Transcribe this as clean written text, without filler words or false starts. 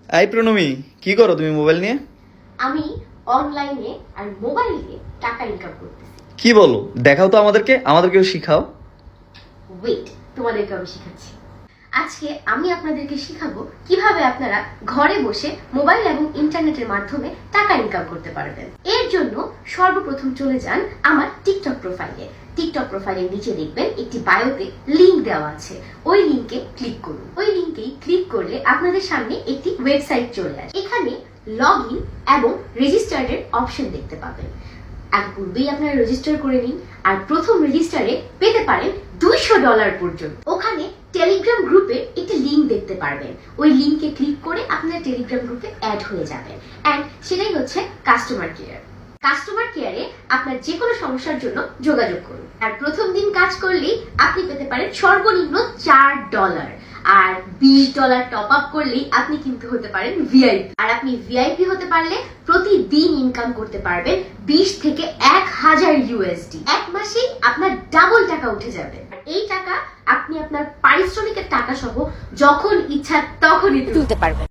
এই প্রণমী, কি করো তুমি মোবাইল নিয়ে? আমি অনলাইনে আর মোবাইলে টাকা ইনকাম করতেছি। কি বলো? দেখাও তো আমাদেরকেও শিখাও। ওয়েট, তোমাদেরকে আমি শিখাচ্ছি। আজকে আমি আপনাদেরকে শিখাবো কিভাবে আপনারা ঘরে বসে মোবাইল এবং ইন্টারনেটের মাধ্যমে টাকা ইনকাম করতে পারবেন। এর জন্য সর্বপ্রথম চলে যান আমার টিকটক প্রোফাইলে। টিকটক প্রোফাইলের নিচে দেখবেন একটি বায়োতে লিংক দেওয়া আছে, ওই লিংকে ক্লিক করুন। ওই লিংকেই ক্লিক করলে আপনাদের সামনে একটি ওয়েবসাইট চলে আসে। এখানে লগ ইন এবং রেজিস্টার্ডের অপশন দেখতে পাবেন। আগে পূর্বেই আপনারা রেজিস্টার করে নিন, আর প্রথম রেজিস্টারে পেতে পারেন $200 পর্যন্ত। ওখানে টেলিগ্রাম গ্রুপের একটি লিংক দেখতে পারবেন, ওই লিংকে ক্লিক করে আপনারা টেলিগ্রাম গ্রুপে অ্যাড হয়ে যাবেন। অ্যান্ড সেটাই হচ্ছে কাস্টমার কেয়ার। কাস্টমার কেয়ারে আপনার যে কোনো সমস্যার জন্য যোগাযোগ করুন। আর প্রথম দিন কাজ করলেই আপনি পেতে পারেন সর্বনিম্ন $4, আর $20 টপ আপ করলেই আপনি কিন্তু হতে পারেন ভিআইপি। আর আপনি ভিআইপি হতে পারলে প্রতিদিন ইনকাম করতে পারবেন 20 থেকে 1000 USD। এক মাসেই আপনার ডাবল টাকা উঠে যাবে। আর এই টাকা আপনি আপনার পারিশ্রমিকের টাকা সহ যখন ইচ্ছা তখনই তুলতে পারবেন।